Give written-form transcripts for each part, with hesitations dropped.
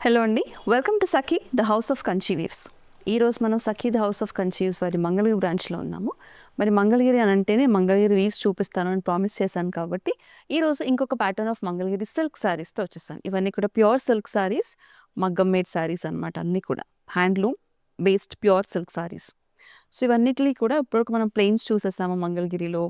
Hello అండి, welcome to Sakhi the house of Kanchi weaves. ఈరోజు మనం Sakhi the house of Kanchi weaves వారి మంగళగిరి బ్రాంచ్లో ఉన్నాము. మరి మంగళగిరి అని అంటేనే మంగళగిరి వీవ్స్ చూపిస్తాను అని ప్రామిస్ చేశాను కాబట్టి ఈరోజు ఇంకొక ప్యాటర్న్ ఆఫ్ మంగళగిరి సిల్క్ శారీస్తో వచ్చేసాను. ఇవన్నీ కూడా ప్యూర్ సిల్క్ శారీస్, మగ్గం మేడ్ శారీస్ అనమాట. అన్నీ కూడా handloom based pure silk saris. So ఇవన్నిటినీ కూడా ఇప్పుడు మనం ప్లెయిన్స్ చూసేసాము మంగళగిరిలో.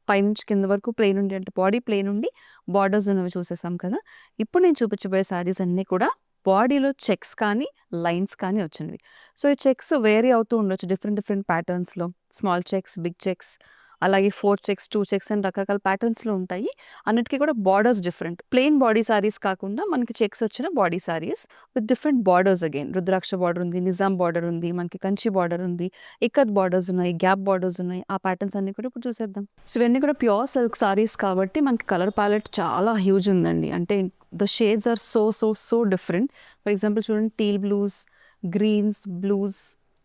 పైనుంచి కింద వరకు ప్లెయిన్ ఉండి, అంటే బాడీ ప్లెయిన్ ఉండి బార్డర్స్ ఉన్నవి చూసేసాం కదా. ఇప్పుడు నేను చూపించబోయే శారీస్ అన్నీ కూడా బాడీలో చెక్స్ కానీ లైన్స్ కానీ వచ్చినవి. సో ఈ చెక్స్ వేరీ అవుతూ ఉండొచ్చు డిఫరెంట్ డిఫరెంట్ ప్యాటర్న్స్లో. స్మాల్ చెక్స్, బిగ్ చెక్స్, అలాగే 4 చెక్స్, 2 చెక్స్ అని రకరకాల ప్యాటర్న్స్లో ఉంటాయి. అన్నిటికీ కూడా borders different. Plain body saris కాకుండా మనకి చెక్స్ వచ్చిన body saris with different borders. Again rudraksha border ఉంది, నిజాం బార్డర్ ఉంది, మనకి కంచి బార్డర్ ఉంది, ఇక్కత్ బార్డర్స్ ఉన్నాయి, గ్యాప్ బార్డర్స్ ఉన్నాయి. ఆ ప్యాటర్న్స్ అన్ని కూడా ఇప్పుడు చూసేద్దాం. సో ఇవన్నీ కూడా ప్యూర్ సిల్క్ శారీస్ కాబట్టి మనకి కలర్ ప్యాలెట్ చాలా హ్యూజ్ ఉందండి. అంటే the shades are so different. For example చూడండి, teal blues, greens, blues,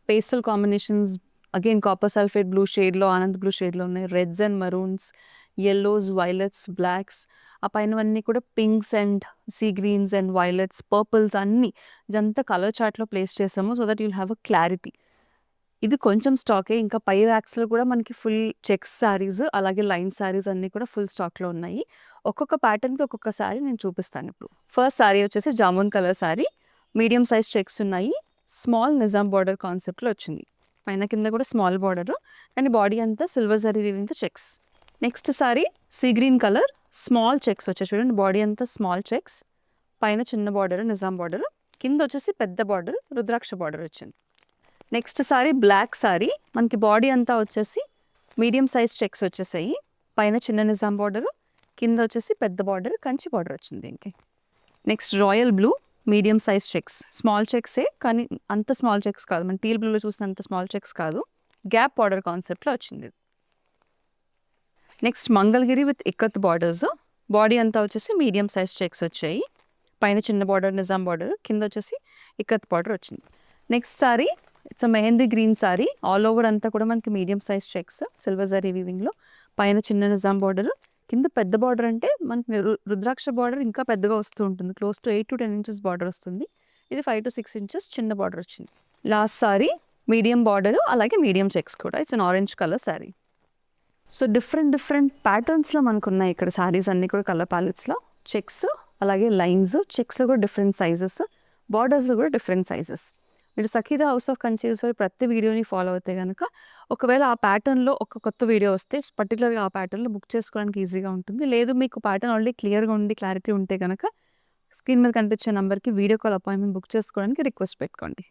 pastel combinations, again copper sulphate blue షేడ్లో, ఆనంద్ బ్లూ షేడ్లో ఉన్నాయి, reds and maroons, yellows, violets, blacks, ఆ పైనవన్నీ కూడా pinks and sea greens and violets, purples అన్నీ ఇదంతా కలర్ చార్ట్లో ప్లేస్ చేసాము so that you'll have a clarity. ఇది కొంచెం స్టాకే, ఇంకా పై ర్యాక్స్లో కూడా మనకి ఫుల్ చెక్స్ శారీస్ అలాగే లైన్ శారీస్ అన్నీ కూడా ఫుల్ స్టాక్లో ఉన్నాయి. ఒక్కొక్క ప్యాటర్న్కి ఒక్కొక్క శారీ నేను చూపిస్తాను ఇప్పుడు. ఫస్ట్ శారీ వచ్చేసి jamun colour sari, medium size checks ఉన్నాయి, స్మాల్ నిజాం బార్డర్ కాన్సెప్ట్లో వచ్చింది. పైన కింద కూడా స్మాల్ బార్డర్, కానీ బాడీ అంతా సిల్వర్ జరీ వీవింగ్తో checks. Next sari sea green colour, small checks వచ్చాయి చూడండి, బాడీ అంతా స్మాల్ చెక్స్, పైన చిన్న బార్డర్ నిజాం బార్డర్, కింద వచ్చేసి పెద్ద బార్డర్ రుద్రాక్ష బార్డర్ వచ్చింది. నెక్స్ట్ సారీ బ్లాక్ సారీ, మనకి బాడీ అంతా వచ్చేసి మీడియం సైజ్ చెక్స్ వచ్చేసాయి, పైన చిన్న నిజాం బార్డర్, కింద వచ్చేసి పెద్ద బార్డర్ కంచి బార్డర్ వచ్చింది దీనికి. Next royal blue, medium size checks, small చెక్సే కానీ అంత స్మాల్ చెక్స్ కాదు, మన టీల్ బ్లూలో చూసిన అంత స్మాల్ చెక్స్ కాదు, గ్యాప్ బార్డర్ కాన్సెప్ట్లో వచ్చింది. Next Mangalagiri with ikat borders, body అంతా వచ్చేసి మీడియం సైజ్ చెక్స్ వచ్చాయి, పైన చిన్న బార్డర్ నిజాం బార్డర్, కింద వచ్చేసి ఇక్కత్ బార్డర్ వచ్చింది. Next sari it's a mehndi green sari, all over అంతా కూడా మనకి medium size checks silver zari వీవింగ్లో, పైన చిన్న నిజాం బార్డర్, కింద పెద్ద బార్డర్, అంటే మనకి రుద్రాక్ష బార్డర్ ఇంకా పెద్దగా వస్తూ ఉంటుంది, close to 8 to 10 inches border వస్తుంది. ఇది 5 to 6 inches చిన్న బార్డర్ వచ్చింది. లాస్ట్ సారీ మీడియం బార్డర్ అలాగే మీడియం చెక్స్ కూడా, it's an orange colour sari. So different ప్యాటర్న్స్లో మనకు ఉన్నాయి ఇక్కడ సారీస్ అన్నీ కూడా కలర్ ప్యాలెట్స్లో. చెక్స్ అలాగే లైన్స్, చెక్స్లో కూడా డిఫరెంట్ సైజెస్, బార్డర్స్లో కూడా డిఫరెంట్ సైజెస్. మీరు Sakhi the house of Kanchi weaves ప్రతి వీడియోని ఫాలో అవుతే కనుక ఒకవేళ ఆ ప్యాటర్న్లో ఒక కొత్త వీడియో వస్తే పర్టికులర్గా ఆ ప్యాటర్న్లో బుక్ చేసుకోవడానికి ఈజీగా ఉంటుంది. లేదు మీకు ప్యాటర్న్ ఆల్రెడీ క్లియర్గా ఉండి క్లారిటీ ఉంటే కనుక స్క్రీన్ మీద కనిపించే నెంబర్కి వీడియో కాల్ అపాయింట్మెంట్ బుక్ చేసుకోవడానికి రిక్వెస్ట్ పెట్టుకోండి.